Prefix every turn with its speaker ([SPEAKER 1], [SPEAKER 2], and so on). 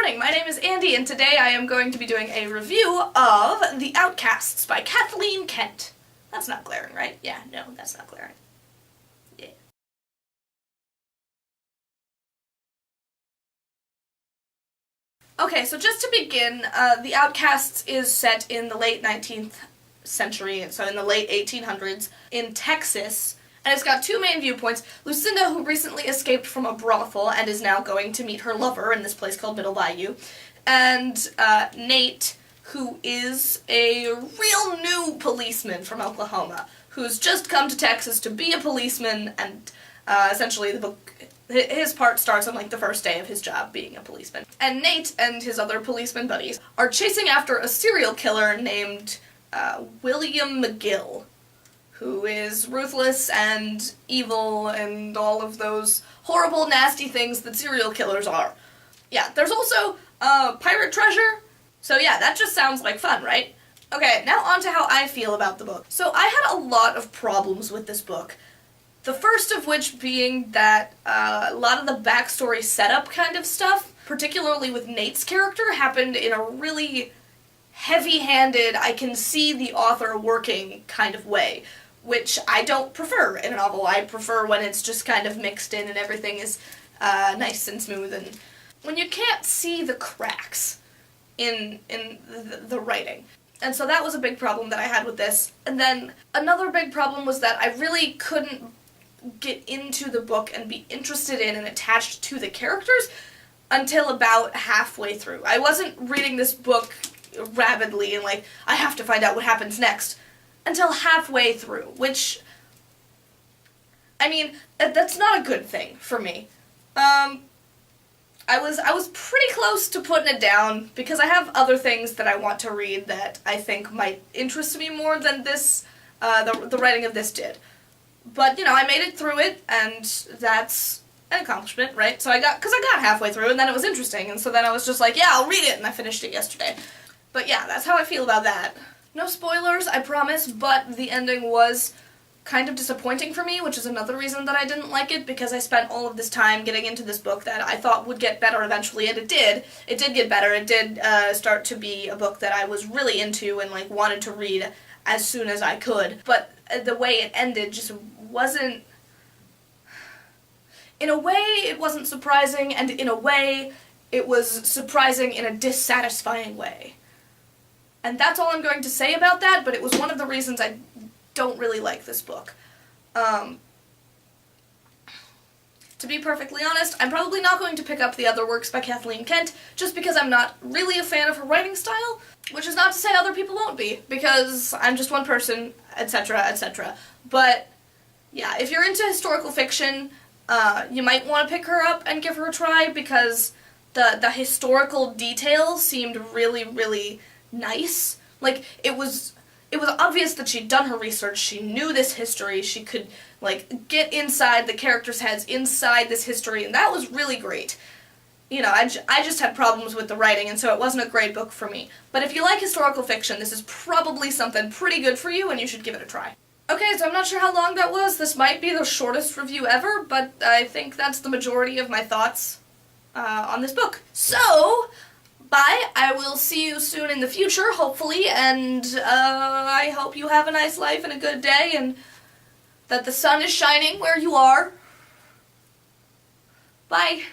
[SPEAKER 1] morning, my name is Andy, and today I am going to be doing a review of The Outcasts by Kathleen Kent. That's not glaring, right? Yeah, no, that's not glaring. Yeah. Okay, so just to begin, The Outcasts is set in the late 19th century, so in the late 1800s, in Texas. And it's got two main viewpoints. Lucinda, who recently escaped from a brothel and is now going to meet her lover in this place called Middle Bayou. And Nate, who is a real new policeman from Oklahoma, who's just come to Texas to be a policeman, and essentially the book, his part starts on like the first day of his job being a policeman. And Nate and his other policeman buddies are chasing after a serial killer named William McGill, who is ruthless and evil and all of those horrible, nasty things that serial killers are. Yeah, there's also pirate treasure. So yeah, that just sounds like fun, right? Okay, now on to how I feel about the book. So I had a lot of problems with this book. The first of which being that a lot of the backstory setup kind of stuff, particularly with Nate's character, happened in a really heavy-handed, I can see the author working kind of way, which I don't prefer in a novel. I prefer when it's just kind of mixed in and everything is nice and smooth, and when you can't see the cracks in the writing. And so that was a big problem that I had with this. And then another big problem was that I really couldn't get into the book and be interested in and attached to the characters until about halfway through. I wasn't reading this book rabidly and like, I have to find out what happens next, until halfway through, which, I mean, that's not a good thing for me. I was pretty close to putting it down because I have other things that I want to read that I think might interest me more than this, the writing of this did. But, you know, I made it through it, and that's an accomplishment, right? So I got halfway through, and then it was interesting, and so then I was just like, yeah, I'll read it, and I finished it yesterday. But yeah, that's how I feel about that. No spoilers, I promise, but the ending was kind of disappointing for me, which is another reason that I didn't like it, because I spent all of this time getting into this book that I thought would get better eventually, and it did. It did get better. It did start to be a book that I was really into and like wanted to read as soon as I could, but the way it ended just wasn't... In a way, it wasn't surprising, and in a way, it was surprising in a dissatisfying way. And that's all I'm going to say about that, but it was one of the reasons I don't really like this book. To be perfectly honest, I'm probably not going to pick up the other works by Kathleen Kent, just because I'm not really a fan of her writing style, which is not to say other people won't be, because I'm just one person, etc., etc. But, yeah, if you're into historical fiction, you might want to pick her up and give her a try, because the historical details seemed really, really nice. Like, it was obvious that she'd done her research, she knew this history, she could, like, get inside the characters' heads, inside this history, and that was really great. You know, I just had problems with the writing, and so it wasn't a great book for me. But if you like historical fiction, this is probably something pretty good for you, and you should give it a try. Okay, so I'm not sure how long that was. This might be the shortest review ever, but I think that's the majority of my thoughts on this book. So, bye. I will see you soon in the future, hopefully, and I hope you have a nice life and a good day, and that the sun is shining where you are. Bye.